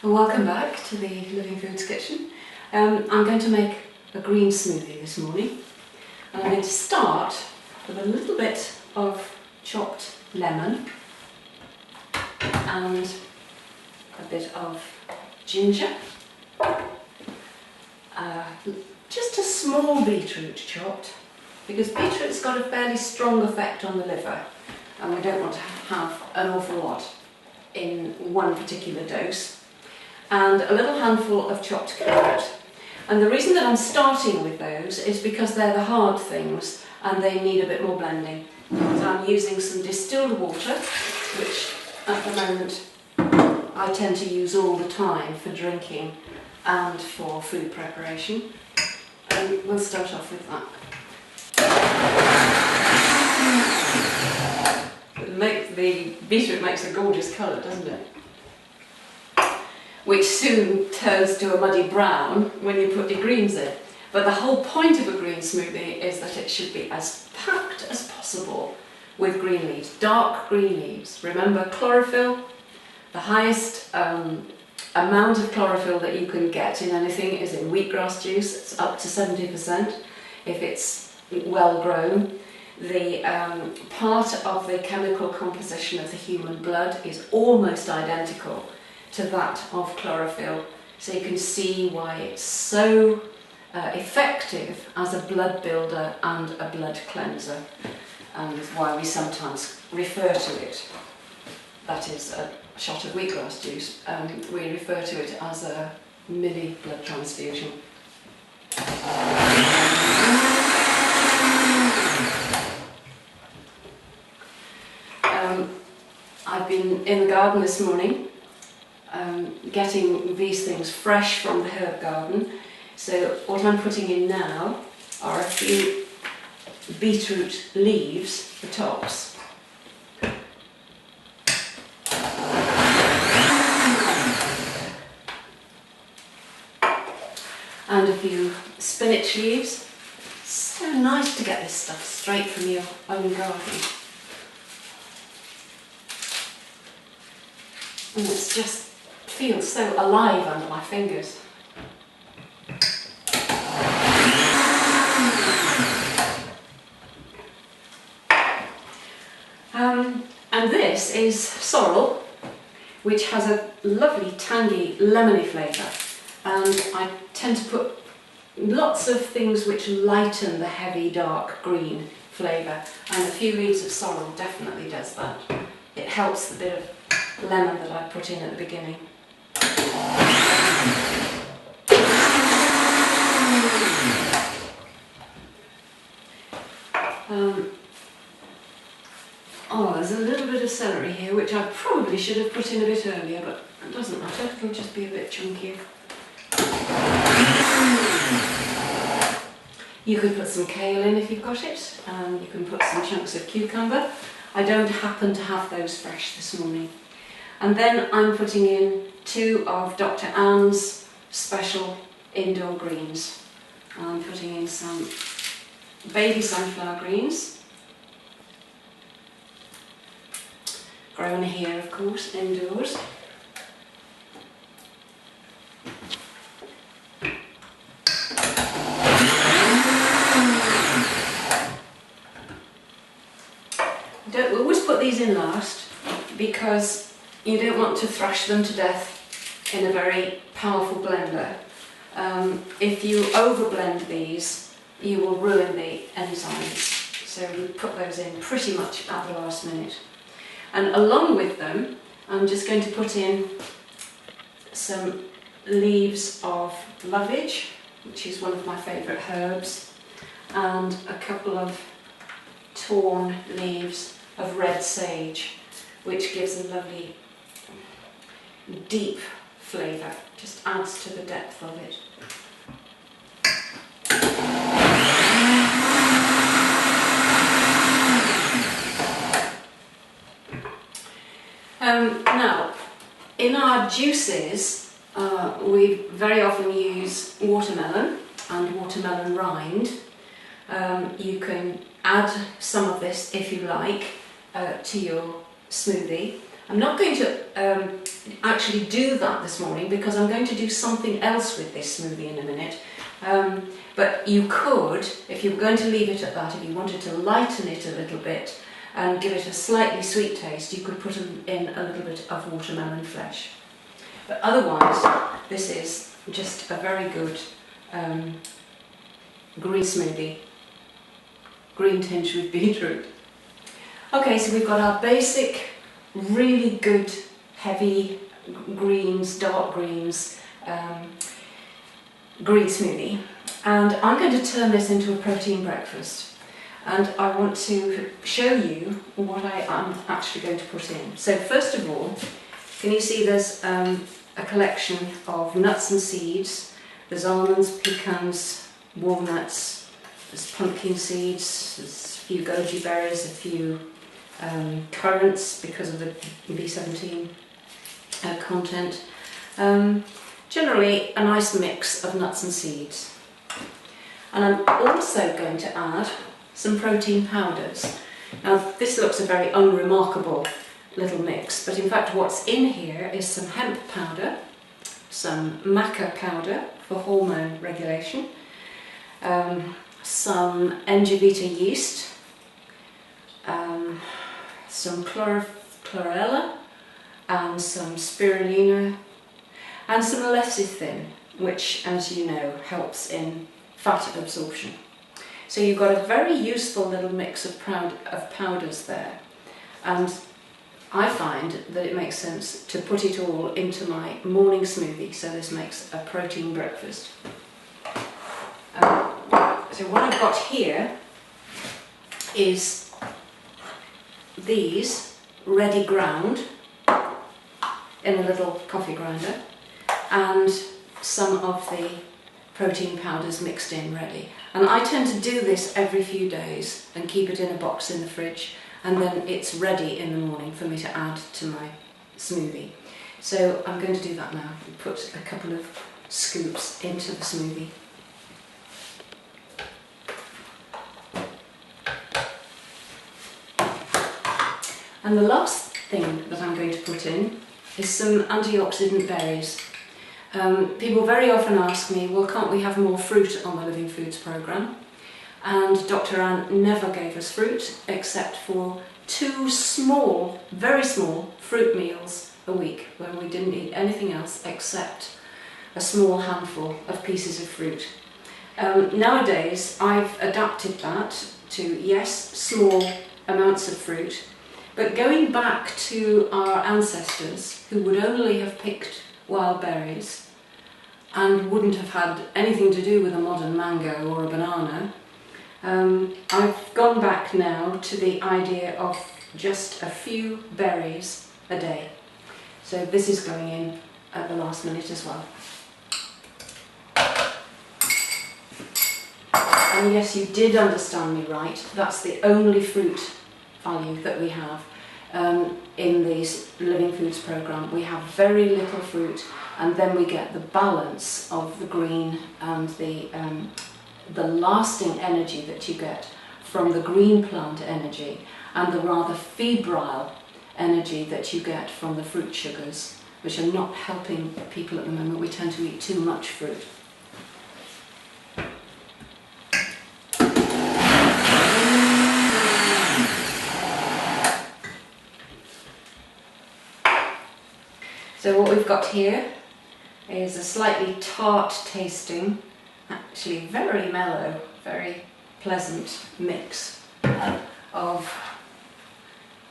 Well, welcome back to the Living Foods Kitchen. I'm going to make a green smoothie this morning, and I'm going to start with a little bit of chopped lemon and a bit of ginger, just a small beetroot chopped, because beetroot's got a fairly strong effect on the liver and we don't want to have an awful lot in one particular dose. And a little handful of chopped carrot. And the reason that I'm starting with those is because they're the hard things and they need a bit more blending. So I'm using some distilled water, which at the moment I tend to use all the time for drinking and for food preparation. And we'll start off with that. The beetroot makes a gorgeous colour, doesn't it? Which soon turns to a muddy brown when you put your greens in. But the whole point of a green smoothie is that it should be as packed as possible with green leaves, dark green leaves. Remember, chlorophyll, the highest amount of chlorophyll that you can get in anything is in wheatgrass juice. It's up to 70% if it's well grown. The part of the chemical composition of the human blood is almost identical to that of chlorophyll, so you can see why it's so effective as a blood builder and a blood cleanser, and why we sometimes refer to it, that is a shot of wheatgrass juice, we refer to it as a mini blood transfusion. I've been in the garden this morning getting these things fresh from the herb garden. So what I'm putting in now are a few beetroot leaves, the tops. And a few spinach leaves. So nice to get this stuff straight from your own garden. And it just feels so alive under my fingers. And this is sorrel, which has a lovely tangy lemony flavour, and I tend to put lots of things which lighten the heavy dark green flavour, and a few leaves of sorrel definitely does that. It helps the bit of lemon that I put in at the beginning. There's a little bit of celery here, which I probably should have put in a bit earlier, but it doesn't matter, it'll just be a bit chunkier. You could put some kale in if you've got it, and you can put some chunks of cucumber. I don't happen to have those fresh this morning. And then I'm putting in 2 of Dr. Ann's special indoor greens. I'm putting in some baby sunflower greens, grown here of course, indoors. We always put these in last because you don't want to thrash them to death in a very powerful blender. If you overblend these, you will ruin the enzymes. So we put those in pretty much at the last minute. And along with them, I'm just going to put in some leaves of lovage, which is one of my favourite herbs, and a couple of torn leaves of red sage, which gives a lovely deep flavour, just adds to the depth of it. Now, in our juices, we very often use watermelon and watermelon rind. You can add some of this, if you like, to your smoothie, I'm not going to actually do that this morning because I'm going to do something else with this smoothie in a minute. But you could, if you were going to leave it at that, if you wanted to lighten it a little bit and give it a slightly sweet taste, you could put in a little bit of watermelon flesh. But otherwise, this is just a very good green smoothie, green tinge with beetroot. Okay, so we've got our basic, really good, heavy greens, dark greens, green smoothie. And I'm going to turn this into a protein breakfast. And I want to show you what I am actually going to put in. So first of all, can you see there's a collection of nuts and seeds. There's almonds, pecans, walnuts, there's pumpkin seeds, there's a few goji berries, a few currants because of the B17 content. Generally a nice mix of nuts and seeds. And I'm also going to add some protein powders. Now this looks a very unremarkable little mix, but in fact what's in here is some hemp powder, some maca powder for hormone regulation, some Engevita yeast, some chlorella, and some spirulina, and some lecithin, which, as you know, helps in fat absorption. So you've got a very useful little mix of powders there, and I find that it makes sense to put it all into my morning smoothie, so this makes a protein breakfast. So what I've got here is these ready ground in a little coffee grinder, and some of the protein powders mixed in ready. And I tend to do this every few days and keep it in a box in the fridge, and then it's ready in the morning for me to add to my smoothie. So I'm going to do that now. Put a couple of scoops into the smoothie. And the last thing that I'm going to put in is some antioxidant berries. People very often ask me, well, can't we have more fruit on the Living Foods programme? And Dr. Ann never gave us fruit except for 2 small, very small fruit meals a week when we didn't eat anything else except a small handful of pieces of fruit. Nowadays I've adapted that to, yes, small amounts of fruit, but going back to our ancestors who would only have picked wild berries and wouldn't have had anything to do with a modern mango or a banana, I've gone back now to the idea of just a few berries a day. So this is going in at the last minute as well. And yes, you did understand me right, that's the only fruit value that we have in this Living Foods programme. We have very little fruit, and then we get the balance of the green and the lasting energy that you get from the green plant energy, and the rather febrile energy that you get from the fruit sugars, which are not helping people at the moment. We tend to eat too much fruit. So what we've got here is a slightly tart tasting, actually very mellow, very pleasant mix of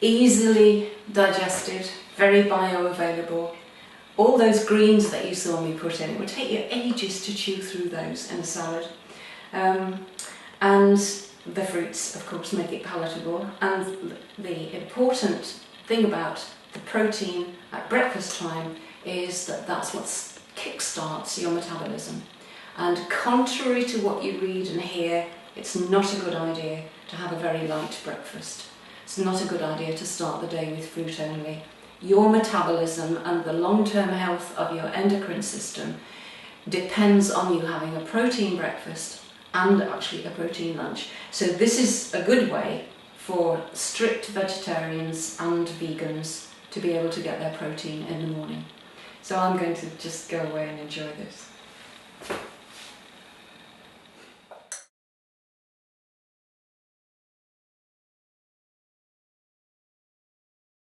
easily digested, very bioavailable. All those greens that you saw me put in, it would take you ages to chew through those in a salad. And the fruits, of course, make it palatable. And the important thing about the protein at breakfast time is that that's what kickstarts your metabolism. And contrary to what you read and hear, it's not a good idea to have a very light breakfast. It's not a good idea to start the day with fruit only. Your metabolism and the long-term health of your endocrine system depends on you having a protein breakfast and actually a protein lunch. So this is a good way for strict vegetarians and vegans to be able to get their protein in the morning. So I'm going to just go away and enjoy this.